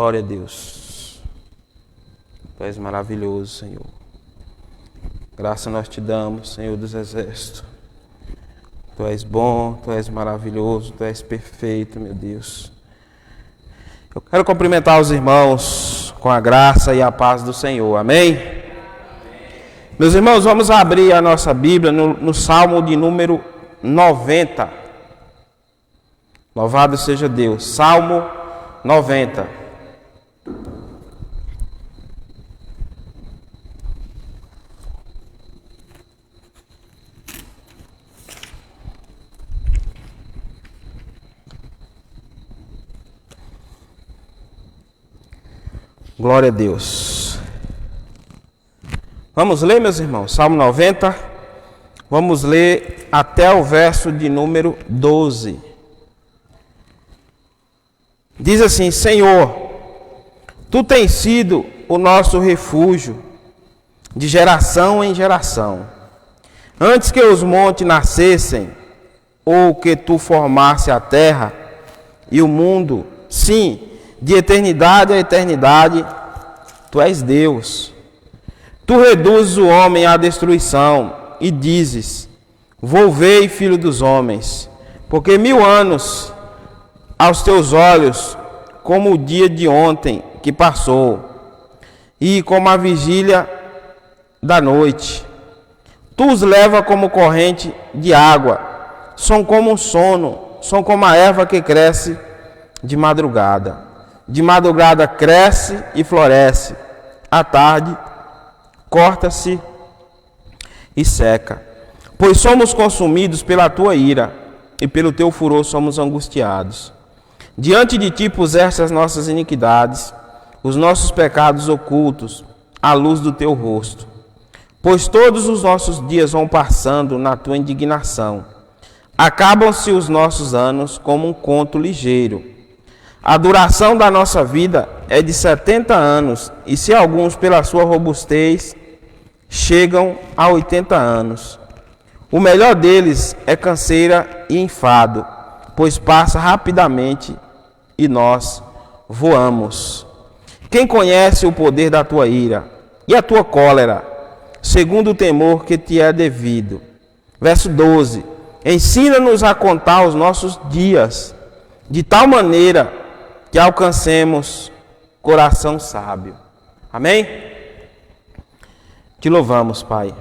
Glória a Deus. Tu és maravilhoso, Senhor. Graça nós te damos, Senhor dos Exércitos. Tu és bom, Tu és maravilhoso, Tu és perfeito, meu Deus. Eu quero cumprimentar os irmãos com a graça e a paz do Senhor. Amém? Meus irmãos, vamos abrir a nossa Bíblia no Salmo de número 90. Louvado seja Deus. Salmo 90. Glória a Deus. Vamos ler, meus irmãos, Salmo 90. Vamos ler até o verso de número 12. Diz assim: Senhor, Tu tens sido o nosso refúgio de geração em geração. Antes que os montes nascessem, ou que Tu formasse a terra e o mundo, sim, de eternidade a eternidade, Tu és Deus. Tu reduzes o homem à destruição e dizes: volvei, filho dos homens, porque 1000 anos aos Teus olhos, como o dia de ontem que passou, e como a vigília da noite. Tu os leva como corrente de água, são como um sono, são como a erva que cresce de madrugada. De madrugada cresce e floresce, à tarde corta-se e seca. Pois somos consumidos pela Tua ira, e pelo Teu furor somos angustiados. Diante de Ti puseste as nossas iniquidades, os nossos pecados ocultos, à luz do Teu rosto. Pois todos os nossos dias vão passando na Tua indignação. Acabam-se os nossos anos como um conto ligeiro. A duração da nossa vida é de 70 anos, e se alguns, pela sua robustez, chegam a 80 anos. O melhor deles é canseira e enfado, pois passa rapidamente e nós voamos. Quem conhece o poder da Tua ira e a Tua cólera, segundo o temor que Te é devido? Verso 12. Ensina-nos a contar os nossos dias, de tal maneira que alcancemos coração sábio. Amém? Te louvamos, Pai.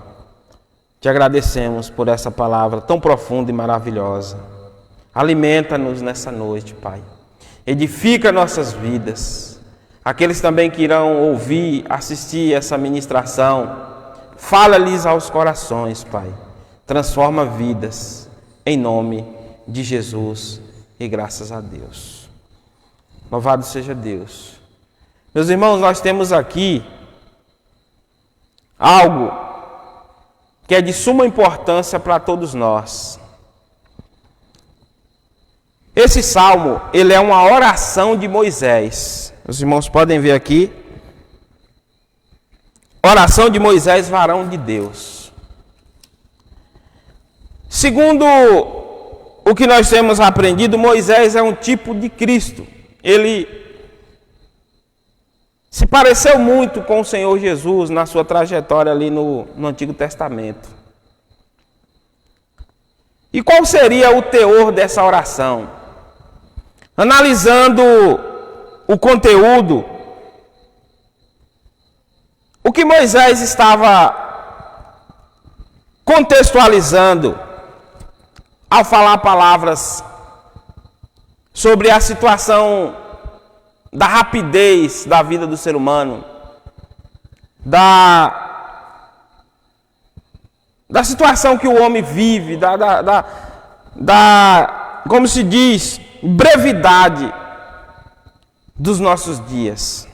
Te agradecemos por essa palavra tão profunda e maravilhosa. Alimenta-nos nessa noite, Pai. Edifica nossas vidas. Aqueles também que irão ouvir, assistir essa ministração, fala-lhes aos corações, Pai. Transforma vidas, em nome de Jesus, e graças a Deus. Louvado seja Deus. Meus irmãos, nós temos aqui algo que é de suma importância para todos nós. Esse salmo, ele é uma oração de Moisés. Os irmãos podem ver aqui. Oração de Moisés, varão de Deus. Segundo o que nós temos aprendido, Moisés é um tipo de Cristo. Ele se pareceu muito com o Senhor Jesus na sua trajetória ali no Antigo Testamento. E qual seria o teor dessa oração? Analisando o conteúdo, o que Moisés estava contextualizando ao falar palavras sobre a situação da rapidez da vida do ser humano, da situação que o homem vive, como se diz, brevidade dos nossos dias.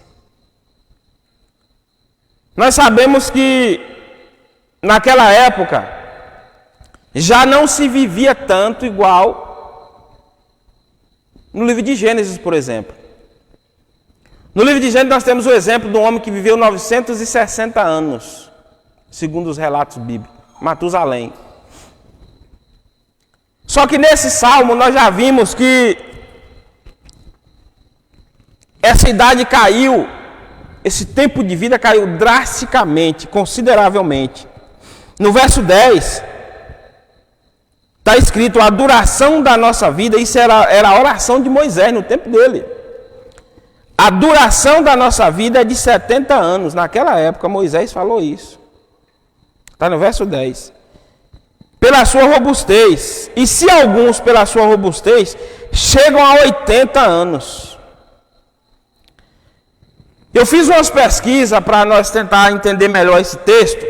Nós sabemos que naquela época já não se vivia tanto igual no livro de Gênesis, por exemplo. No livro de Gênesis nós temos o exemplo de um homem que viveu 960 anos, segundo os relatos bíblicos, Matusalém. Só que nesse salmo nós já vimos que essa idade caiu, esse tempo de vida caiu drasticamente, consideravelmente. No verso 10, está escrito a duração da nossa vida. Isso era a oração de Moisés no tempo dele. A duração da nossa vida é de 70 anos. Naquela época, Moisés falou isso. Está no verso 10. Pela sua robustez. E se alguns, pela sua robustez, chegam a 80 anos. Eu fiz umas pesquisas para nós tentar entender melhor esse texto.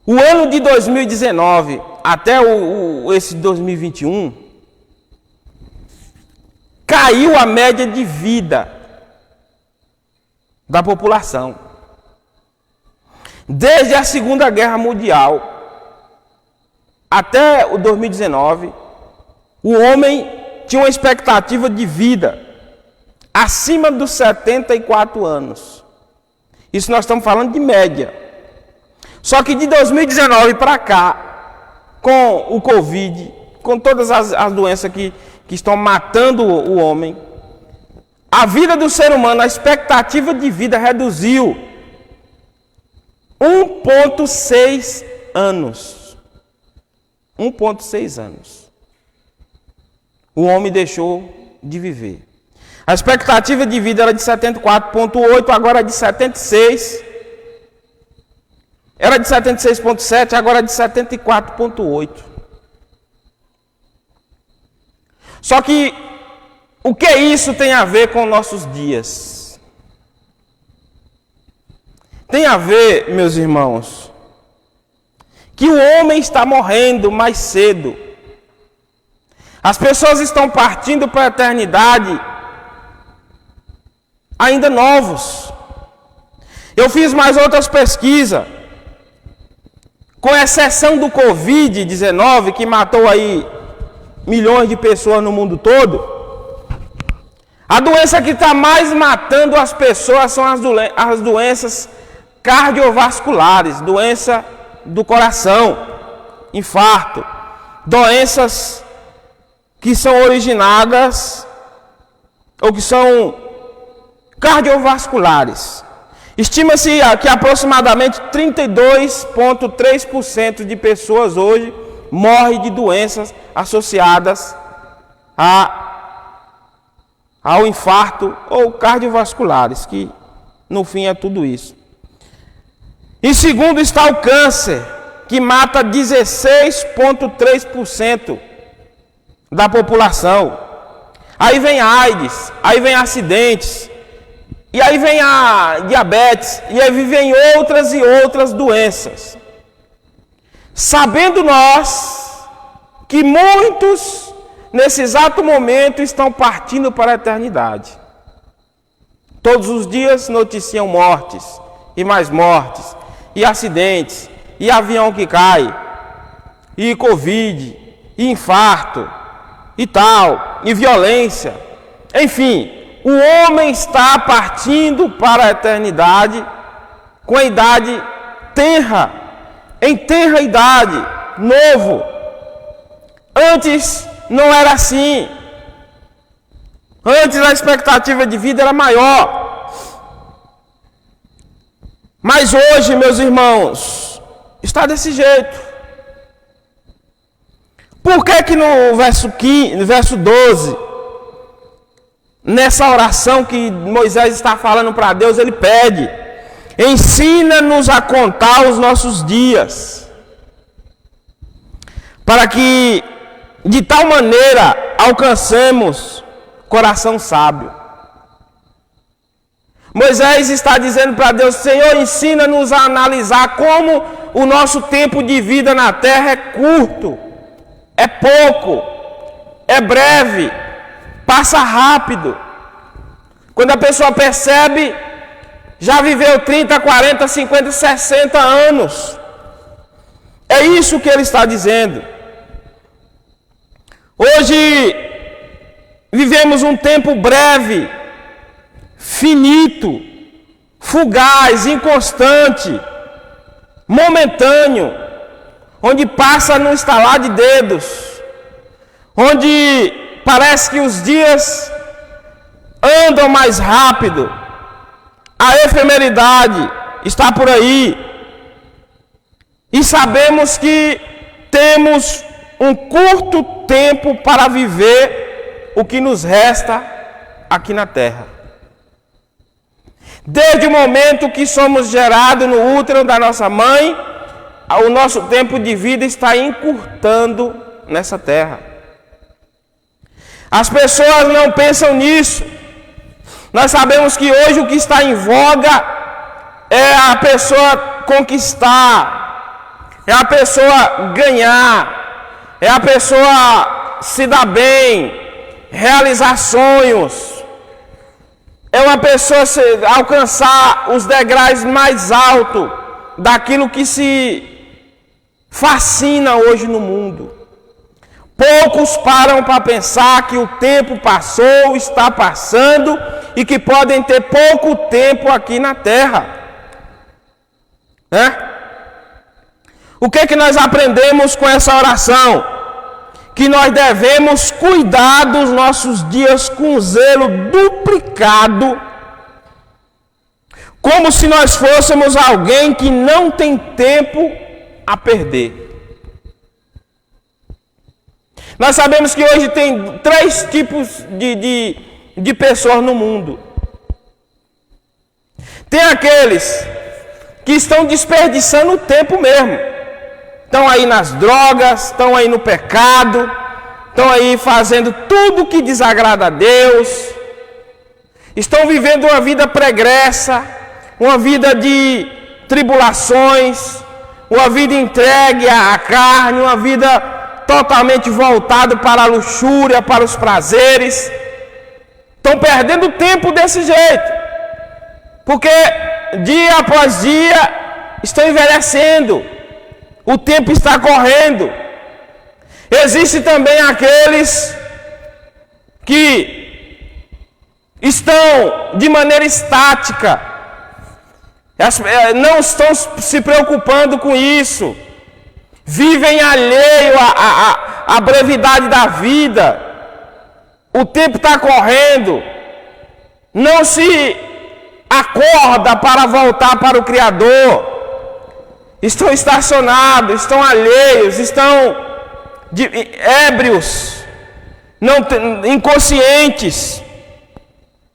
O ano de 2019 até esse 2021, caiu a média de vida da população. Desde a Segunda Guerra Mundial até o 2019, o homem tinha uma expectativa de vida acima dos 74 anos. Isso nós estamos falando de média. Só que de 2019 para cá, com o Covid, com todas as doenças que estão matando o homem, a vida do ser humano, a expectativa de vida reduziu 1,6 anos. 1,6 anos. O homem deixou de viver. A expectativa de vida era de 74,8, agora é de 76. Era de 76,7, agora é de 74,8. Só que, o que isso tem a ver com nossos dias? Tem a ver, meus irmãos, que o homem está morrendo mais cedo. As pessoas estão partindo para a eternidade ainda novos. Eu fiz mais outras pesquisas. Com exceção do Covid-19, que matou aí milhões de pessoas no mundo todo, a doença que está mais matando as pessoas são as doenças cardiovasculares, doença do coração, infarto, doenças que são originadas ou que são cardiovasculares. Estima-se que aproximadamente 32,3% de pessoas hoje morrem de doenças associadas ao infarto ou cardiovasculares, que no fim é tudo isso. Em segundo está o câncer, que mata 16,3% da população. Aí vem a AIDS, aí vem acidentes, e aí vem a diabetes, e aí vem outras e outras doenças. Sabendo nós que muitos, nesse exato momento, estão partindo para a eternidade. Todos os dias noticiam mortes, e mais mortes, e acidentes, e avião que cai, e Covid, e infarto, e tal, e violência, enfim. O homem está partindo para a eternidade com a idade tenra, em tenra idade, novo. Antes não era assim. Antes a expectativa de vida era maior. Mas hoje, meus irmãos, está desse jeito. Por que no verso 12... nessa oração que Moisés está falando para Deus, ele pede: ensina-nos a contar os nossos dias, para que de tal maneira alcancemos coração sábio. Moisés está dizendo para Deus: Senhor, ensina-nos a analisar como o nosso tempo de vida na terra é curto, é pouco, é breve, passa rápido. Quando a pessoa percebe, já viveu 30, 40, 50, 60 anos. É isso que ele está dizendo. Hoje vivemos um tempo breve, finito, fugaz, inconstante, momentâneo, onde passa no estalar de dedos, onde parece que os dias andam mais rápido, a efemeridade está por aí, e sabemos que temos um curto tempo para viver o que nos resta aqui na terra. Desde o momento que somos gerados no útero da nossa mãe, o nosso tempo de vida está encurtando nessa terra. As pessoas não pensam nisso. Nós sabemos que hoje o que está em voga é a pessoa conquistar, é a pessoa ganhar, é a pessoa se dar bem, realizar sonhos, é uma pessoa alcançar os degraus mais altos daquilo que se fascina hoje no mundo. Poucos param para pensar que o tempo passou, está passando e que podem ter pouco tempo aqui na terra. Né? O que é que nós aprendemos com essa oração? Que nós devemos cuidar dos nossos dias com zelo duplicado, como se nós fôssemos alguém que não tem tempo a perder. Nós sabemos que hoje tem 3 tipos de pessoas no mundo. Tem aqueles que estão desperdiçando o tempo mesmo. Estão aí nas drogas, estão aí no pecado, estão aí fazendo tudo que desagrada a Deus. Estão vivendo uma vida pregressa, uma vida de tribulações, uma vida entregue à carne, uma vida totalmente voltada para a luxúria, para os prazeres. Estão perdendo tempo desse jeito, porque dia após dia estão envelhecendo, o tempo está correndo. Existem também aqueles que estão de maneira estática, não estão se preocupando com isso, vivem alheio à brevidade da vida, o tempo está correndo, não se acorda para voltar para o Criador, estão estacionados, estão alheios, estão ébrios, inconscientes,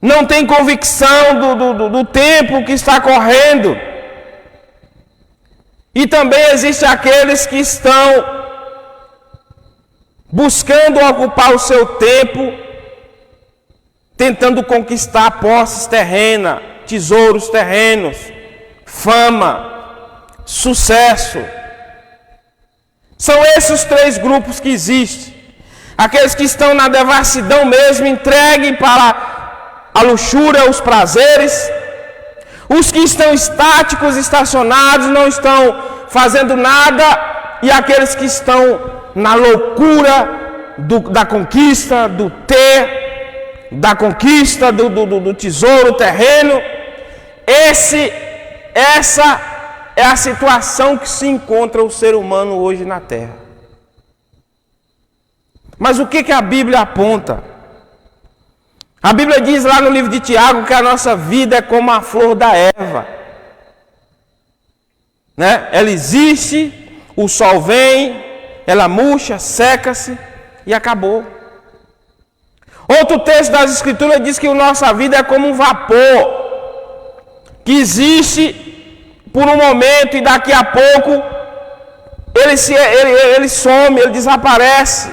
não têm convicção do tempo que está correndo. E também existem aqueles que estão buscando ocupar o seu tempo, tentando conquistar posses terrenas, tesouros terrenos, fama, sucesso. São esses os 3 grupos que existem. Aqueles que estão na devassidão mesmo, entreguem para a luxúria, os prazeres. Os que estão estáticos, estacionados, não estão fazendo nada. E aqueles que estão na loucura da conquista, do ter, da conquista do tesouro terreno. Essa é a situação que se encontra o ser humano hoje na terra. Mas o que a Bíblia aponta? A Bíblia diz lá no livro de Tiago que a nossa vida é como a flor da erva. Né? Ela existe, o sol vem, ela murcha, seca-se e acabou. Outro texto das Escrituras diz que a nossa vida é como um vapor, que existe por um momento e daqui a pouco ele some, ele desaparece.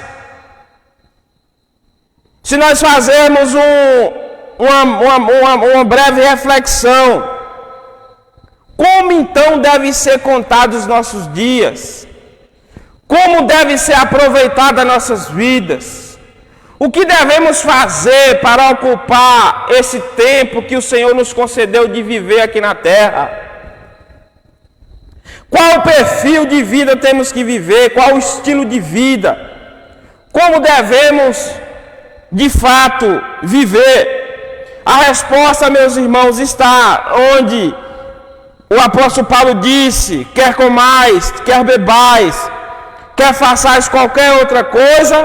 Se nós fazermos uma breve reflexão, como então devem ser contados os nossos dias? Como deve ser aproveitada as nossas vidas? O que devemos fazer para ocupar esse tempo que o Senhor nos concedeu de viver aqui na terra? Qual o perfil de vida temos que viver? Qual o estilo de vida? Como devemos, de fato, viver? A resposta, meus irmãos, está onde o apóstolo Paulo disse: quer comais, quer bebais, quer façais qualquer outra coisa,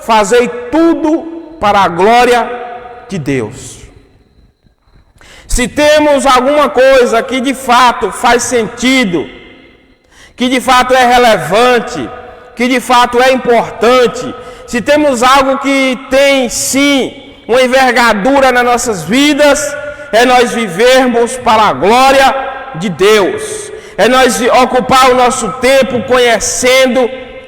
fazei tudo para a glória de Deus. se temos alguma coisa que de fato faz sentido, que de fato é relevante, que de fato é importante, se temos algo que tem sim uma envergadura nas nossas vidas, é nós vivermos para a glória de Deus, é nós ocupar o nosso tempo conhecendo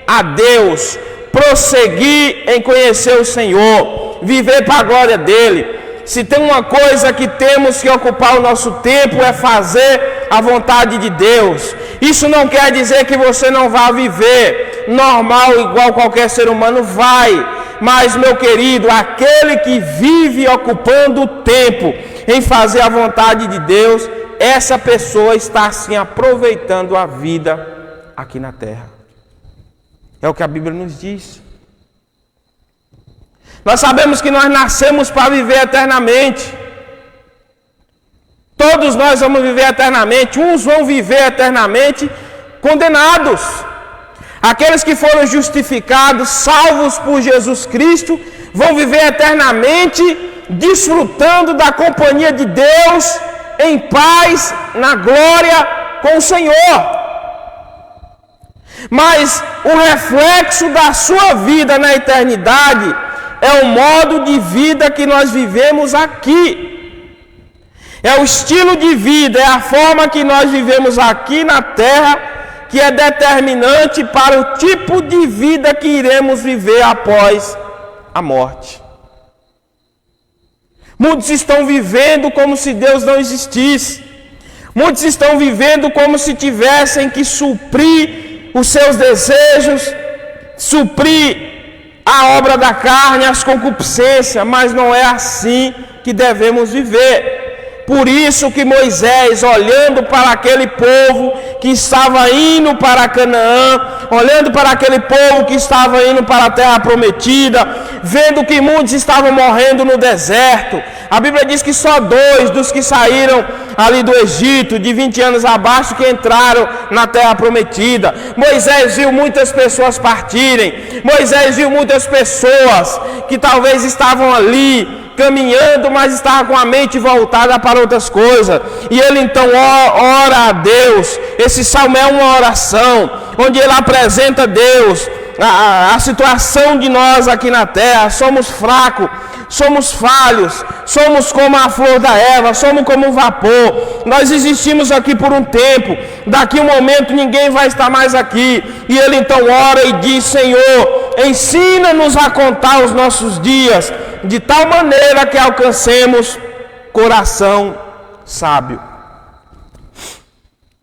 a Deus, prosseguir em conhecer o Senhor, viver para a glória dEle. Se tem uma coisa que temos que ocupar o nosso tempo é fazer a vontade de Deus. Isso não quer dizer que você não vá viver normal igual qualquer ser humano vai. Mas, meu querido, aquele que vive ocupando o tempo em fazer a vontade de Deus, essa pessoa está assim aproveitando a vida aqui na terra. É o que a Bíblia nos diz. Nós sabemos que nós nascemos para viver eternamente. Todos nós vamos viver eternamente. Uns vão viver eternamente condenados. Aqueles que foram justificados, salvos por Jesus Cristo, vão viver eternamente desfrutando da companhia de Deus, em paz, na glória com o Senhor. Mas o reflexo da sua vida na eternidade é o modo de vida que nós vivemos aqui. É o estilo de vida, é a forma que nós vivemos aqui na terra que é determinante para o tipo de vida que iremos viver após a morte. Muitos estão vivendo como se Deus não existisse. Muitos estão vivendo como se tivessem que suprir os seus desejos, suprir a obra da carne, as concupiscências, mas não é assim que devemos viver. Por isso que Moisés, olhando para aquele povo que estava indo para Canaã, olhando para aquele povo que estava indo para a terra prometida, vendo que muitos estavam morrendo no deserto, a Bíblia diz que só 2 dos que saíram ali do Egito, de 20 anos abaixo, que entraram na terra prometida. Moisés viu muitas pessoas partirem. Moisés viu muitas pessoas que talvez estavam ali caminhando, mas estavam com a mente voltada para outras coisas. E ele então ora a Deus. Esse salmo é uma oração, onde ele apresenta a Deus a situação de nós aqui na terra. Somos fracos, somos falhos, somos como a flor da erva, somos como um vapor. Nós existimos aqui por um tempo, daqui a um momento ninguém vai estar mais aqui. E ele então ora e diz: Senhor, ensina-nos a contar os nossos dias, de tal maneira que alcancemos coração sábio.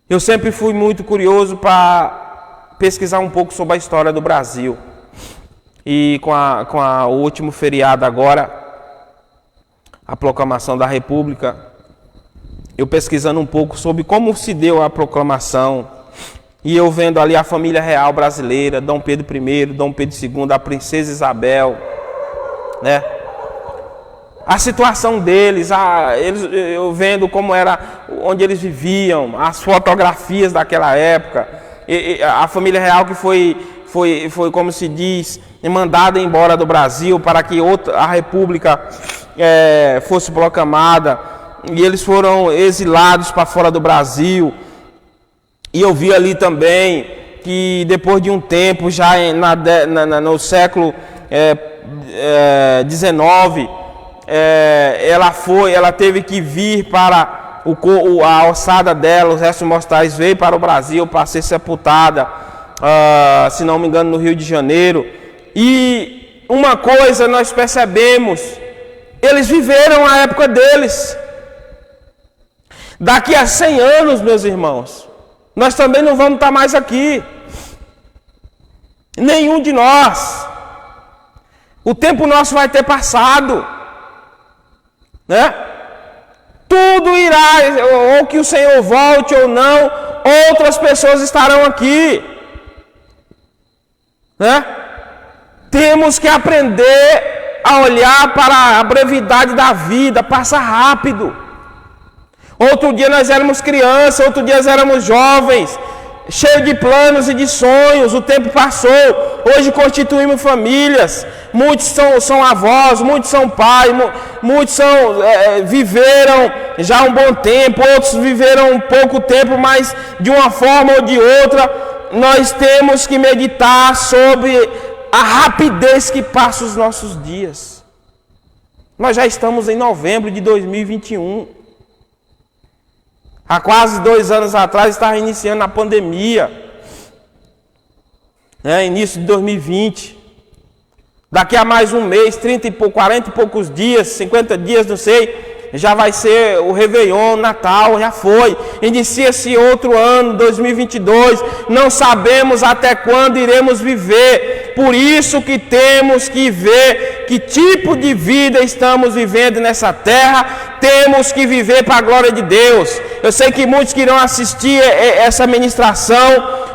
Eu sempre fui muito curioso para pesquisar um pouco sobre a história do Brasil. E com o último feriado agora, a proclamação da República, eu pesquisando um pouco sobre como se deu a proclamação, e eu vendo ali a família real brasileira, Dom Pedro I, Dom Pedro II, a princesa Isabel, né? A situação deles, eu vendo como era, onde eles viviam, as fotografias daquela época, a família real que foi como se diz, mandada embora do Brasil para que a República fosse proclamada, e eles foram exilados para fora do Brasil. E eu vi ali também que depois de um tempo, já no século XIX, ela teve que vir para a ossada dela, os restos mortais veio para o Brasil para ser sepultada, se não me engano, no Rio de Janeiro. E uma coisa nós percebemos: eles viveram a época deles. Daqui a 100 anos, meus irmãos, nós também não vamos estar mais aqui. Nenhum de nós. O tempo nosso vai ter passado, né? Tudo irá, ou que o Senhor volte ou não, outras pessoas estarão aqui, né? Temos que aprender a olhar para a brevidade da vida, passa rápido. Outro dia nós éramos crianças, outro dia nós éramos jovens, cheios de planos e de sonhos, o tempo passou. hoje constituímos famílias, muitos são avós, muitos são pais, muitos viveram já um bom tempo, outros viveram um pouco tempo, mas de uma forma ou de outra, nós temos que meditar sobre a rapidez que passa os nossos dias. Nós já estamos em novembro de 2021. Há quase 2 anos atrás estava iniciando a pandemia. Início de 2020. Daqui a mais um mês, 40 e poucos dias, 50 dias, não sei, já vai ser o Réveillon, Natal, já foi. Inicia-se outro ano, 2022. Não sabemos até quando iremos viver. Por isso que temos que ver que tipo de vida estamos vivendo nessa terra. Temos que viver para a glória de Deus. Eu sei que muitos que irão assistir essa ministração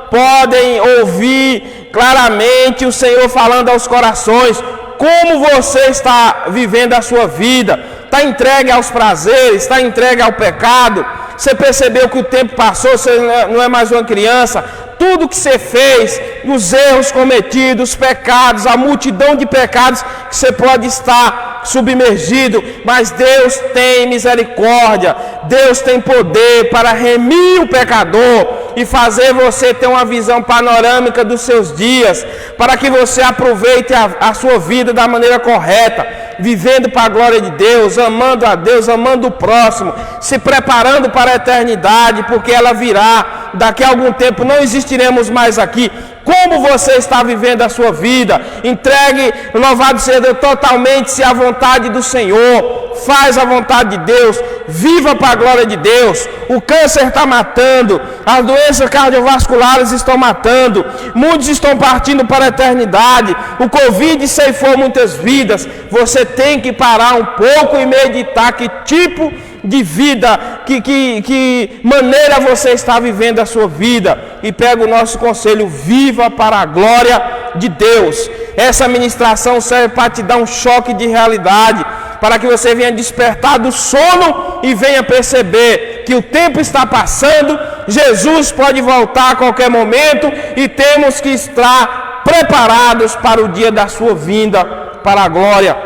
podem ouvir claramente o Senhor falando aos corações. Como você está vivendo a sua vida? Está entregue aos prazeres? Está entregue ao pecado? Você percebeu que o tempo passou, você não é mais uma criança? Tudo que você fez, os erros cometidos, os pecados, a multidão de pecados que você pode estar submergido, mas Deus tem misericórdia, Deus tem poder para remir o pecador e fazer você ter uma visão panorâmica dos seus dias, para que você aproveite a sua vida da maneira correta, vivendo para a glória de Deus, amando o próximo, se preparando para a eternidade, porque ela virá. Daqui a algum tempo não existiremos mais aqui. Como você está vivendo a sua vida? Entregue, louvado seja Deus, totalmente-se à vontade do Senhor. Faz a vontade de Deus. Viva para a glória de Deus. O câncer está matando. As doenças cardiovasculares estão matando. Muitos estão partindo para a eternidade. O Covid ceifou muitas vidas. Você tem que parar um pouco e meditar que tipo de vida, que maneira você está vivendo a sua vida, e pega o nosso conselho: viva para a glória de Deus. Essa ministração serve para te dar um choque de realidade, para que você venha despertar do sono e venha perceber que o tempo está passando, Jesus pode voltar a qualquer momento e temos que estar preparados para o dia da sua vinda, para a glória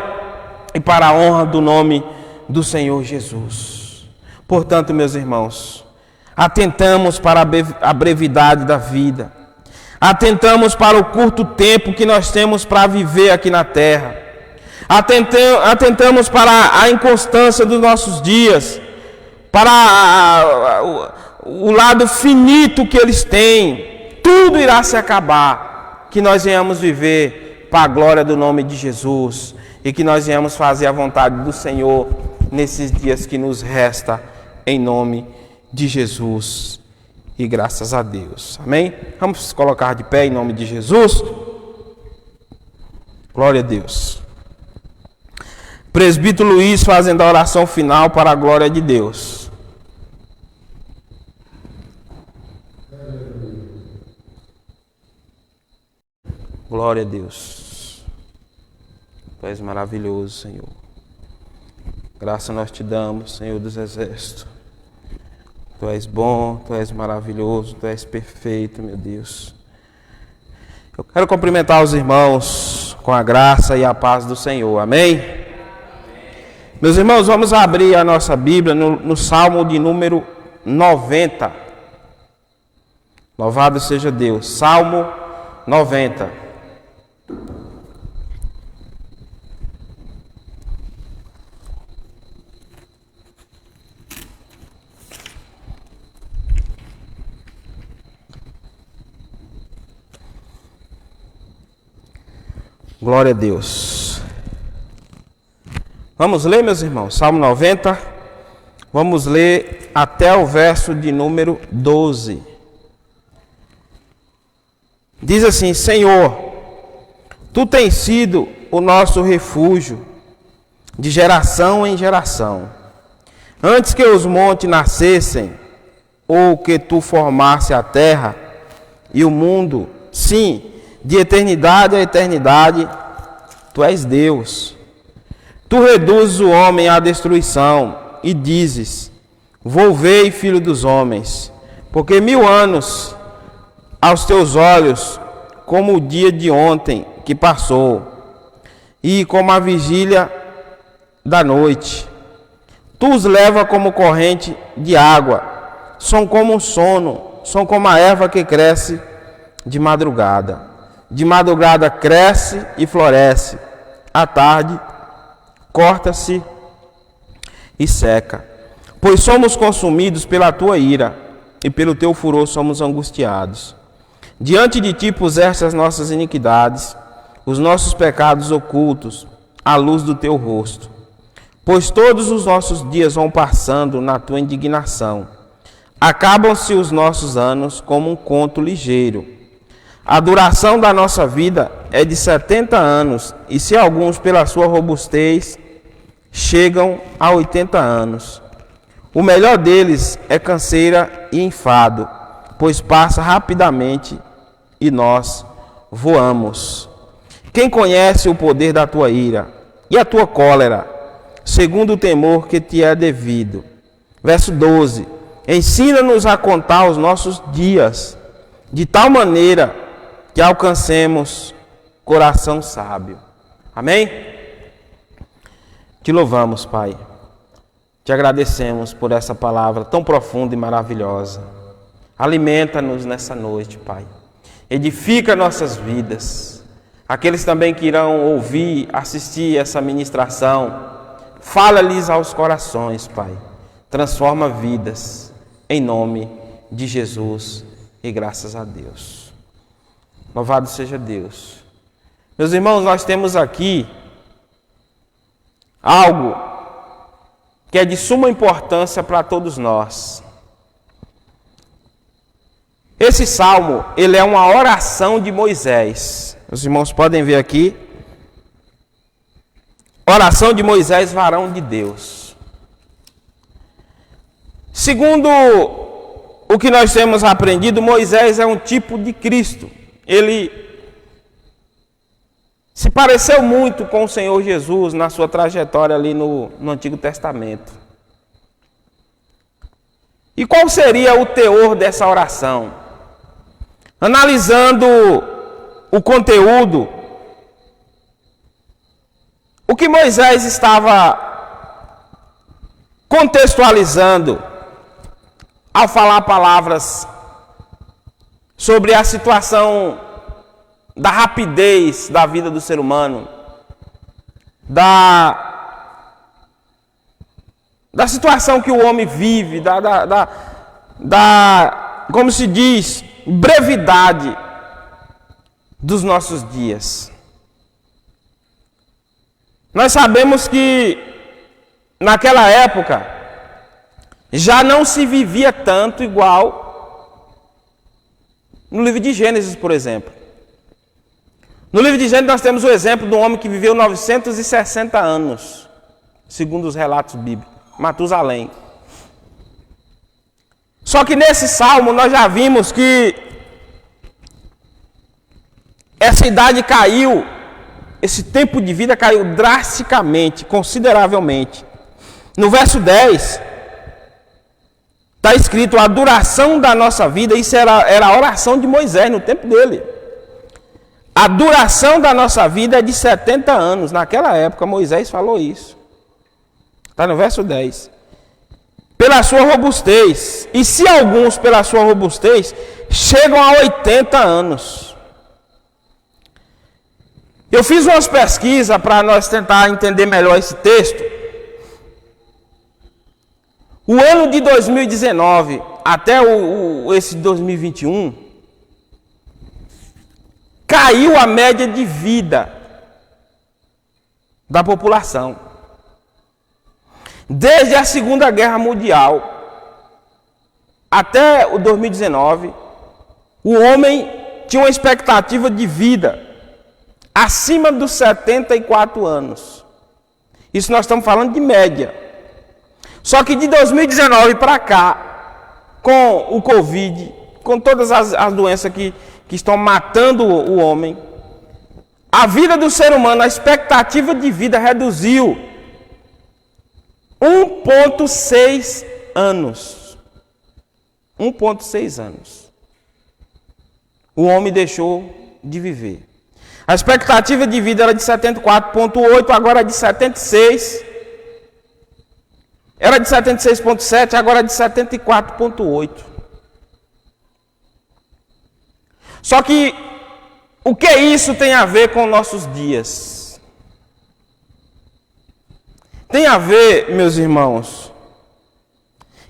e para a honra do nome do Senhor Jesus. Portanto, meus irmãos, atentamos para a brevidade da vida, atentamos para o curto tempo que nós temos para viver aqui na terra, atentamos para a inconstância dos nossos dias, para o lado finito que eles têm. Tudo irá se acabar, que nós venhamos viver para a glória do nome de Jesus, e que nós venhamos fazer a vontade do Senhor nesses dias que nos resta, em nome de Jesus, e graças a Deus. Amém? Vamos colocar de pé em nome de Jesus. Glória a Deus. Presbítero Luiz fazendo a oração final para a glória de Deus. Glória a Deus. Tu és maravilhoso, Senhor. Graça nós te damos, Senhor dos Exércitos. Tu és bom, Tu és maravilhoso, Tu és perfeito, meu Deus. Eu quero cumprimentar os irmãos com a graça e a paz do Senhor. Amém? Meus irmãos, vamos abrir a nossa Bíblia no Salmo de número 90. Louvado seja Deus. Salmo 90. Glória a Deus. Vamos ler, meus irmãos, Salmo 90. Vamos ler até o verso de número 12. Diz assim: Senhor, Tu tens sido o nosso refúgio de geração em geração. Antes que os montes nascessem, ou que Tu formasse a terra e o mundo, sim, de eternidade a eternidade, Tu és Deus. Tu reduzes o homem à destruição e dizes: volvei, filho dos homens, porque 1000 anos aos teus olhos como o dia de ontem que passou, e como a vigília da noite. Tu os leva como corrente de água, são como um sono, são como a erva que cresce de madrugada. De madrugada cresce e floresce, à tarde corta-se e seca. Pois somos consumidos pela tua ira, e pelo teu furor somos angustiados. Diante de ti puseste as nossas iniquidades, os nossos pecados ocultos, à luz do teu rosto. Pois todos os nossos dias vão passando na tua indignação. Acabam-se os nossos anos como um conto ligeiro. A duração da nossa vida é de 70 anos, e se alguns pela sua robustez chegam a 80 anos. O melhor deles é canseira e enfado, pois passa rapidamente e nós voamos. Quem conhece o poder da tua ira e a tua cólera, segundo o temor que te é devido? Verso 12. Ensina-nos a contar os nossos dias, de tal maneira que alcancemos coração sábio. Amém? Te louvamos, Pai. Te agradecemos por essa palavra tão profunda e maravilhosa. Alimenta-nos nessa noite, Pai. Edifica nossas vidas. Aqueles também que irão ouvir, assistir essa ministração, fala-lhes aos corações, Pai. Transforma vidas, em nome de Jesus, e graças a Deus. Louvado seja Deus. Meus irmãos, nós temos aqui algo que é de suma importância para todos nós. Esse salmo, ele é uma oração de Moisés. Os irmãos podem ver aqui. Oração de Moisés, varão de Deus. Segundo o que nós temos aprendido, Moisés é um tipo de Cristo. Ele se pareceu muito com o Senhor Jesus na sua trajetória ali no Antigo Testamento. E qual seria o teor dessa oração? Analisando o conteúdo, o que Moisés estava contextualizando ao falar palavras sobre a situação da rapidez da vida do ser humano, da situação que o homem vive, como se diz, brevidade dos nossos dias. Nós sabemos que naquela época já não se vivia tanto igual no livro de Gênesis, por exemplo. No livro de Gênesis nós temos o exemplo de um homem que viveu 960 anos, segundo os relatos bíblicos, Matusalém. Só que nesse salmo nós já vimos que essa idade caiu, esse tempo de vida caiu drasticamente, consideravelmente. No verso 10, está escrito a duração da nossa vida, isso era a oração de Moisés no tempo dele. A duração da nossa vida é de 70 anos. Naquela época, Moisés falou isso. Está no verso 10. Pela sua robustez. E se alguns, pela sua robustez, chegam a 80 anos. Eu fiz umas pesquisas para nós tentar entender melhor esse texto. O ano de 2019 até esse 2021... caiu a média de vida da população. Desde a Segunda Guerra Mundial até o 2019, o homem tinha uma expectativa de vida acima dos 74 anos. Isso nós estamos falando de média. Só que de 2019 para cá, com o Covid, com todas as doenças que estão matando o homem, a vida do ser humano, a expectativa de vida reduziu 1,6 anos. 1,6 anos. O homem deixou de viver. A expectativa de vida era de 74,8, agora é de 76. Era de 76,7, agora é de 74,8. Só que, o que isso tem a ver com nossos dias? Tem a ver, meus irmãos,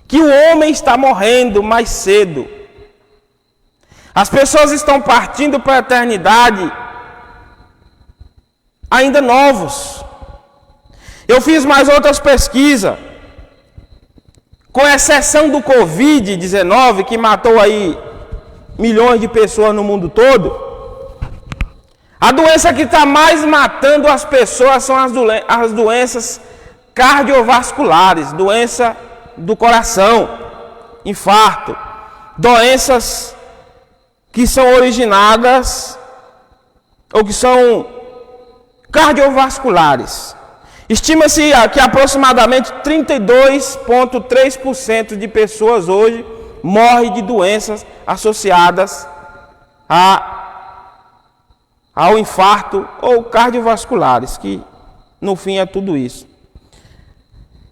que o homem está morrendo mais cedo. As pessoas estão partindo para a eternidade ainda novos. Eu fiz mais outras pesquisas. Com exceção do Covid-19, que matou aí milhões de pessoas no mundo todo, a doença que está mais matando as pessoas são as doenças cardiovasculares, doença do coração, infarto, doenças que são originadas ou que são cardiovasculares. Estima-se que aproximadamente 32,3% de pessoas hoje morrem de doenças associadas ao infarto ou cardiovasculares, que no fim é tudo isso.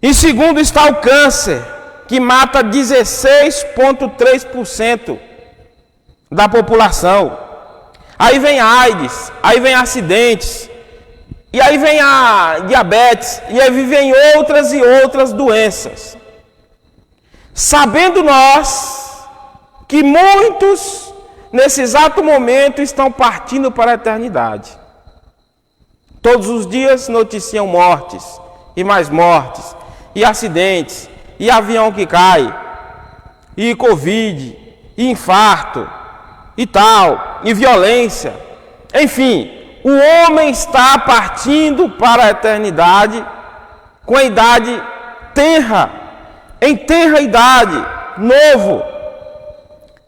Em segundo está o câncer, que mata 16,3% da população. Aí vem a AIDS, aí vem acidentes, e aí vem a diabetes, e aí vem outras e outras doenças. Sabendo nós que muitos, nesse exato momento, estão partindo para a eternidade. Todos os dias noticiam mortes, e mais mortes, e acidentes, e avião que cai, e Covid, e infarto, e tal, e violência. Enfim, o homem está partindo para a eternidade com a idade tenra, em tenra idade, novo.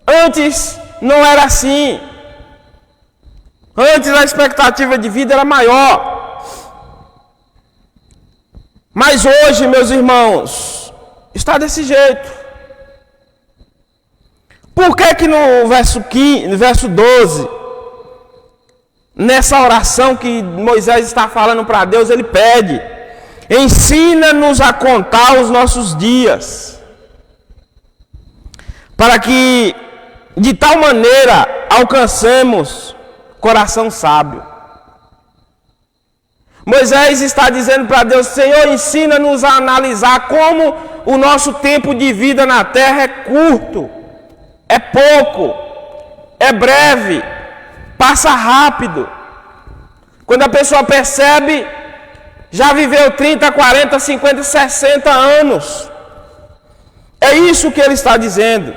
Antes não era assim. Antes a expectativa de vida era maior. Mas hoje, meus irmãos, está desse jeito. Por que no verso 12, nessa oração que Moisés está falando para Deus, ele pede: ensina-nos a contar os nossos dias, para que de tal maneira alcancemos coração sábio. Moisés está dizendo para Deus: Senhor, ensina-nos a analisar como o nosso tempo de vida na terra é curto, é pouco, é breve, passa rápido. Quando a pessoa percebe, já viveu 30, 40, 50, 60 anos. É isso que ele está dizendo.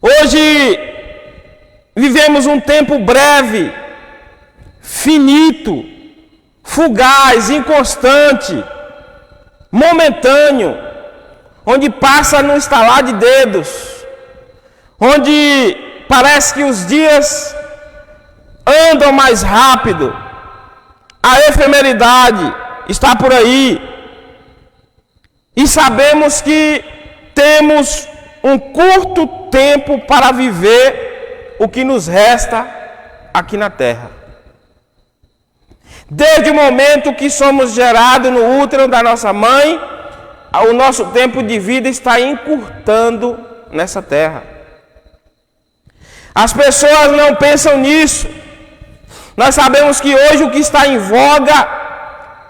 Hoje vivemos um tempo breve, finito, fugaz, inconstante, momentâneo, onde passa no estalar de dedos, onde parece que os dias andam mais rápido, a efemeridade está por aí, e sabemos que temos um curto tempo para viver o que nos resta aqui na terra. Desde o momento que somos gerados no útero da nossa mãe, o nosso tempo de vida está encurtando nessa terra. As pessoas não pensam nisso. Nós sabemos que hoje o que está em voga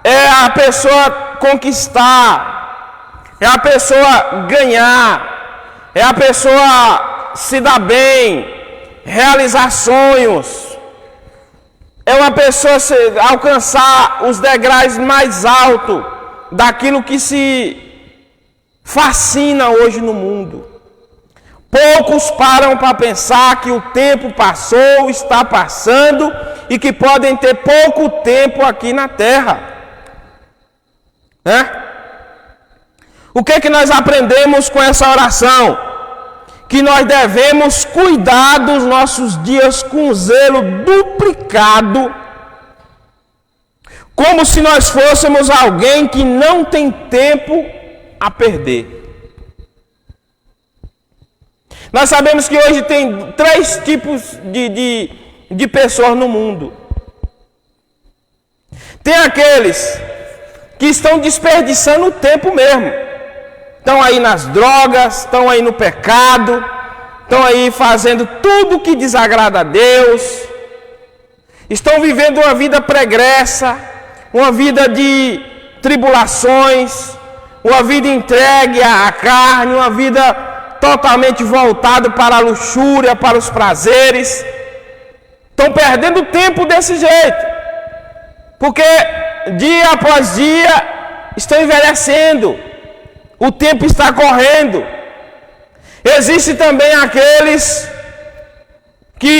é a pessoa conquistar, é a pessoa ganhar, é a pessoa se dar bem, realizar sonhos, é uma pessoa alcançar os degraus mais altos daquilo que se fascina hoje no mundo. Poucos param para pensar que o tempo passou, está passando e que podem ter pouco tempo aqui na terra. Né? O que nós aprendemos com essa oração? Que nós devemos cuidar dos nossos dias com zelo duplicado, como se nós fôssemos alguém que não tem tempo a perder. Nós sabemos que hoje tem 3 tipos de pessoas no mundo. Tem aqueles que estão desperdiçando o tempo mesmo. Estão aí nas drogas, estão aí no pecado, estão aí fazendo tudo que desagrada a Deus. Estão vivendo uma vida pregressa, uma vida de tribulações, uma vida entregue à carne, uma vida totalmente voltada para a luxúria, para os prazeres. Estão perdendo tempo desse jeito, porque dia após dia estão envelhecendo, o tempo está correndo. Existem também aqueles que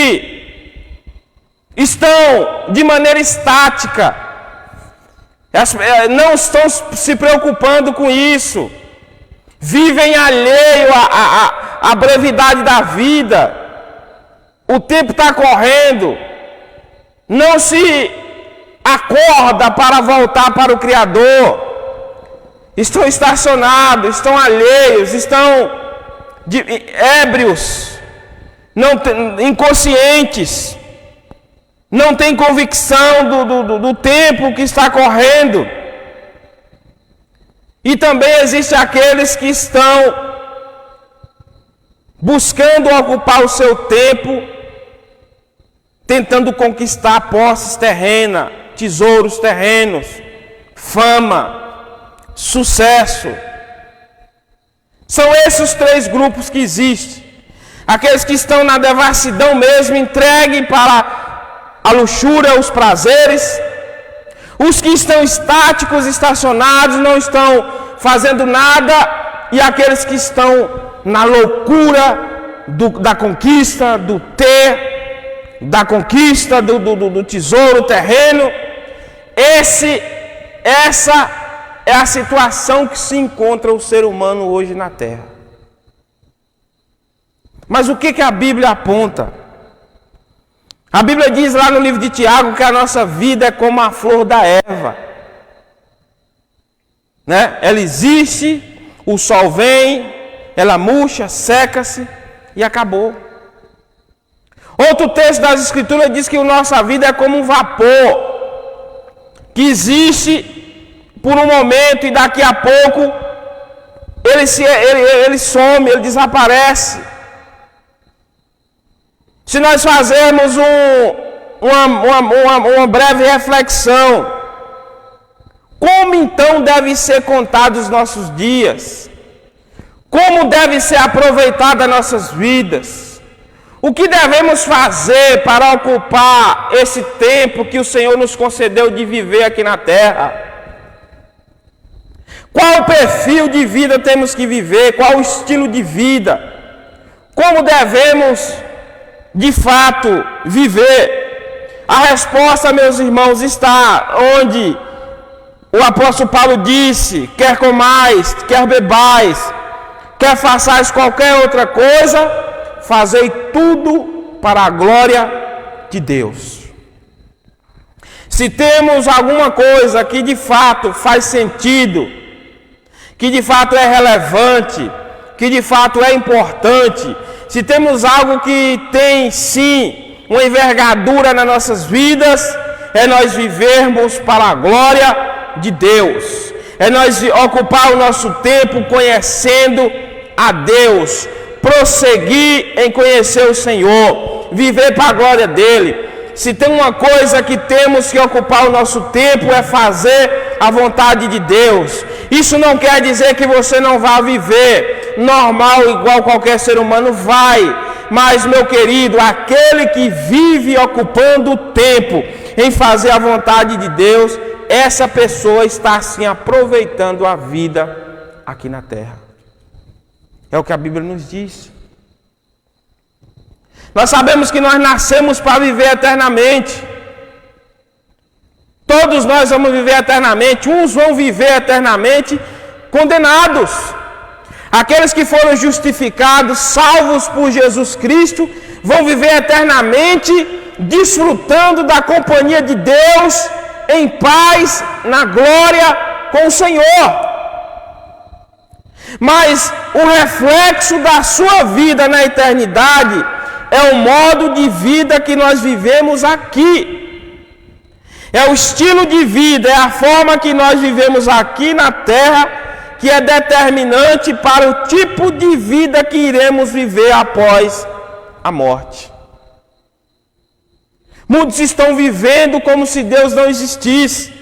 estão de maneira estática, não estão se preocupando com isso, vivem alheio à brevidade da vida, o tempo está correndo, não se acorda para voltar para o Criador, estão estacionados, estão alheios, estão ébrios, inconscientes, não tem convicção do tempo que está correndo. E também existem aqueles que estão buscando ocupar o seu tempo, tentando conquistar posses terrenas, tesouros terrenos, fama, sucesso. São esses os 3 grupos que existem. Aqueles que estão na devassidão mesmo, entreguem para a luxúria, os prazeres. Os que estão estáticos, estacionados, não estão fazendo nada. E aqueles que estão na loucura da conquista, do ter, da conquista do tesouro terreno. Essa é a situação que se encontra o ser humano hoje na terra. Mas o que a Bíblia aponta? A Bíblia diz lá no livro de Tiago que a nossa vida é como a flor da erva, né? Ela existe, o sol vem, ela murcha, seca-se e acabou. Outro texto das Escrituras diz que a nossa vida é como um vapor, que existe por um momento e daqui a pouco ele some, ele desaparece. Se nós fazermos uma breve reflexão, como então devem ser contados os nossos dias? Como devem ser aproveitadas nossas vidas? O que devemos fazer para ocupar esse tempo que o Senhor nos concedeu de viver aqui na terra? Qual o perfil de vida temos que viver? Qual o estilo de vida? Como devemos de fato viver? A resposta, meus irmãos, está onde o apóstolo Paulo disse: quer comais, quer bebais, quer façais qualquer outra coisa, fazei tudo para a glória de Deus. Se temos alguma coisa que de fato faz sentido, que de fato é relevante, que de fato é importante, se temos algo que tem sim uma envergadura nas nossas vidas, é nós vivermos para a glória de Deus, é nós ocupar o nosso tempo conhecendo a Deus, prosseguir em conhecer o Senhor, viver para a glória dele. Se tem uma coisa que temos que ocupar o nosso tempo é fazer a vontade de Deus. Isso não quer dizer que você não vá viver normal igual qualquer ser humano vai. Mas, meu querido, aquele que vive ocupando o tempo em fazer a vontade de Deus, essa pessoa está assim aproveitando a vida aqui na terra. É o que a Bíblia nos diz. Nós sabemos que nós nascemos para viver eternamente. Todos nós vamos viver eternamente. Uns vão viver eternamente condenados. Aqueles que foram justificados, salvos por Jesus Cristo, vão viver eternamente desfrutando da companhia de Deus, em paz, na glória com o Senhor. Mas o reflexo da sua vida na eternidade é o modo de vida que nós vivemos aqui. É o estilo de vida, é a forma que nós vivemos aqui na terra que é determinante para o tipo de vida que iremos viver após a morte. Muitos estão vivendo como se Deus não existisse.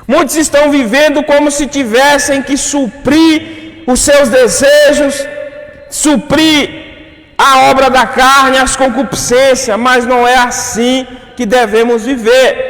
Muitos estão vivendo como se tivessem que suprir os seus desejos, suprir a obra da carne, as concupiscências, mas não é assim que devemos viver.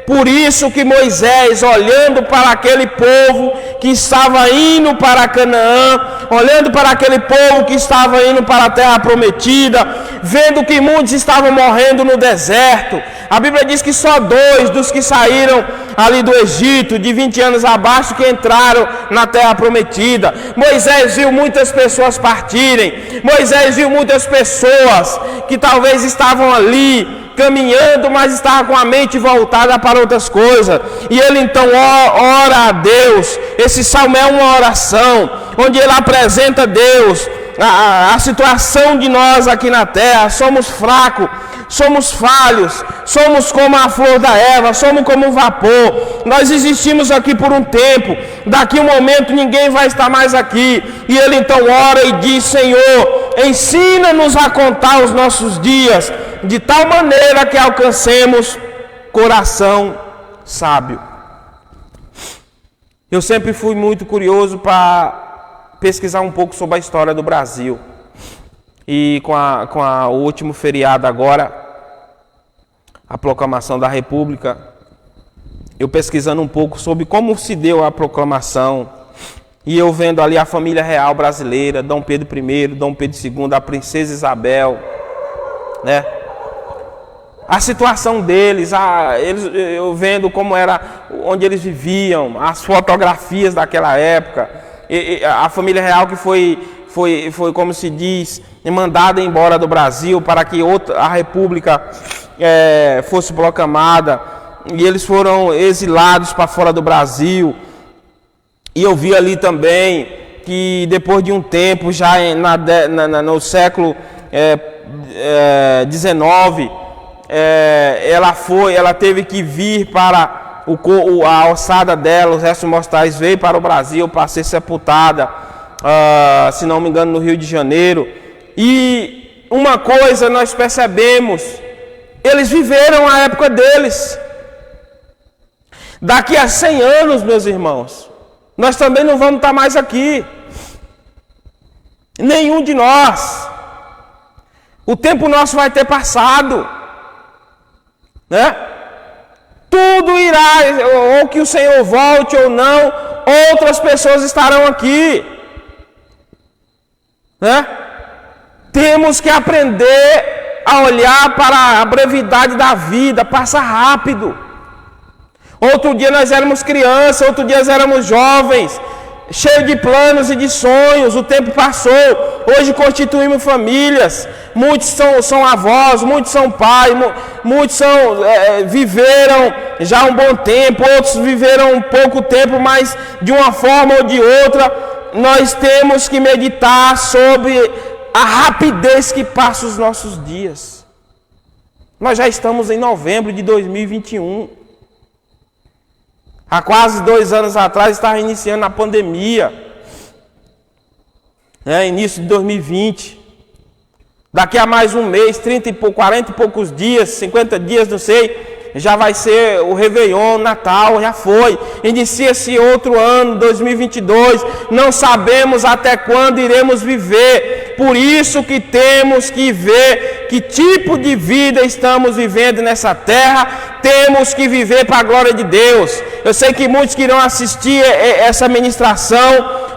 Por isso que Moisés, olhando para aquele povo que estava indo para Canaã, olhando para aquele povo que estava indo para a terra prometida, vendo que muitos estavam morrendo no deserto, a Bíblia diz que só 2 dos que saíram ali do Egito, de 20 anos abaixo, que entraram na terra prometida. Moisés viu muitas pessoas partirem, Moisés viu muitas pessoas que talvez estavam ali caminhando, mas estava com a mente voltada para outras coisas. E ele então ora a Deus. Esse salmo é uma oração, onde ele apresenta a Deus a situação de nós aqui na terra. Somos fracos, somos falhos, somos como a flor da erva, somos como um vapor. Nós existimos aqui por um tempo, daqui a um momento ninguém vai estar mais aqui. E ele então ora e diz: Senhor, ensina-nos a contar os nossos dias, de tal maneira que alcancemos coração sábio. Eu sempre fui muito curioso para pesquisar um pouco sobre a história do Brasil. E com o último feriado agora, a proclamação da República, eu pesquisando um pouco sobre como se deu a proclamação, e eu vendo ali a família real brasileira, Dom Pedro I, Dom Pedro II, a princesa Isabel, né? A situação deles, eu vendo como era, onde eles viviam, as fotografias daquela época, a família real que foi, como se diz, mandada embora do Brasil para que a República fosse proclamada, e eles foram exilados para fora do Brasil. E eu vi ali também que depois de um tempo, já no século XIX, ela teve que vir para a ossada dela, os restos mortais veio para o Brasil para ser sepultada, se não me engano, no Rio de Janeiro. E uma coisa nós percebemos: eles viveram a época deles. Daqui a 100 anos, meus irmãos, nós também não vamos estar mais aqui. Nenhum de nós. O tempo nosso vai ter passado, né? Tudo irá, ou que o Senhor volte ou não, outras pessoas estarão aqui, né? Temos que aprender a olhar para a brevidade da vida, passa rápido. Outro dia nós éramos crianças, outro dia nós éramos jovens, cheios de planos e de sonhos, o tempo passou, hoje constituímos famílias, muitos são avós, muitos são pais, muitos viveram já um bom tempo, outros viveram um pouco tempo, mas de uma forma ou de outra, nós temos que meditar sobre a rapidez que passa os nossos dias. Nós já estamos em novembro de 2021. Há quase 2 anos atrás estava iniciando a pandemia, início de 2020. Daqui a mais um mês, 40 e poucos dias, 50 dias, não sei, já vai ser o Réveillon, Natal, já foi. Inicia-se outro ano, 2022, não sabemos até quando iremos viver. Por isso que temos que ver que tipo de vida estamos vivendo nessa terra. Temos que viver para a glória de Deus. Eu sei que muitos que irão assistir essa ministração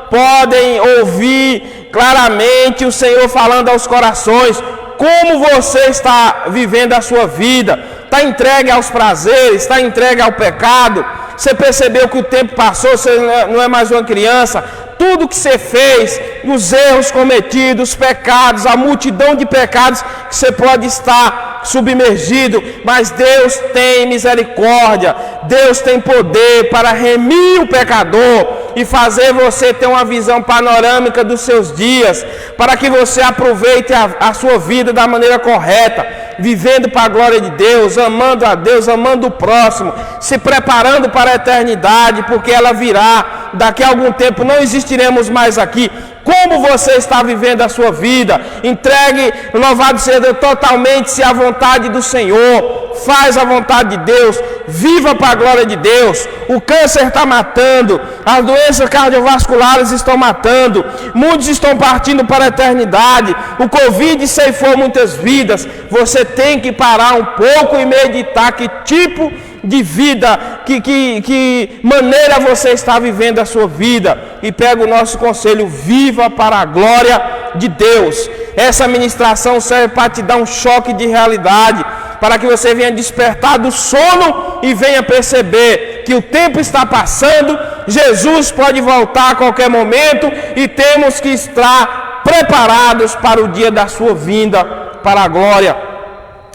podem ouvir claramente o Senhor falando aos corações. Como você está vivendo a sua vida? Está entregue aos prazeres? Está entregue ao pecado? Você percebeu que o tempo passou, você não é mais uma criança? Tudo que você fez, os erros cometidos, os pecados, a multidão de pecados que você pode estar submergido, mas Deus tem misericórdia, Deus tem poder para remir o pecador e fazer você ter uma visão panorâmica dos seus dias, para que você aproveite a sua vida da maneira correta, vivendo para a glória de Deus, amando a Deus, amando o próximo, se preparando para a eternidade, porque ela virá. Daqui a algum tempo não existiremos mais aqui. Como você está vivendo a sua vida? Entregue, louvado seja totalmente-se à vontade do Senhor. Faz a vontade de Deus. Viva para a glória de Deus. O câncer está matando. As doenças cardiovasculares estão matando. Muitos estão partindo para a eternidade. O Covid ceifou muitas vidas. Você tem que parar um pouco e meditar que tipo de vida, que maneira você está vivendo a sua vida, e pega o nosso conselho: viva para a glória de Deus. Essa ministração serve para te dar um choque de realidade, para que você venha despertar do sono e venha perceber que o tempo está passando, Jesus pode voltar a qualquer momento e temos que estar preparados para o dia da sua vinda, para a glória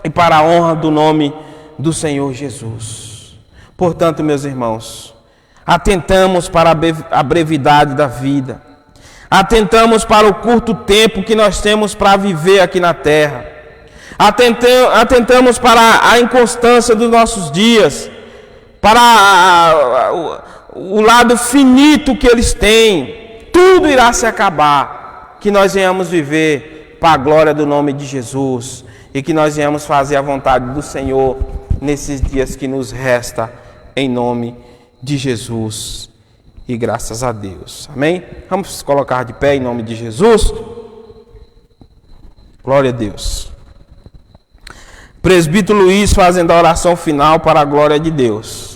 e para a honra do nome do Senhor Jesus. Portanto, meus irmãos, atentamos para a brevidade da vida, atentamos para o curto tempo que nós temos para viver aqui na terra, atentamos para a inconstância dos nossos dias, para o lado finito que eles têm. Tudo irá se acabar, que nós venhamos viver para a glória do nome de Jesus e que nós venhamos fazer a vontade do Senhor nesses dias que nos resta, em nome de Jesus e graças a Deus. Amém? Vamos colocar de pé em nome de Jesus. Glória a Deus. Presbítero Luiz fazendo a oração final para a glória de Deus.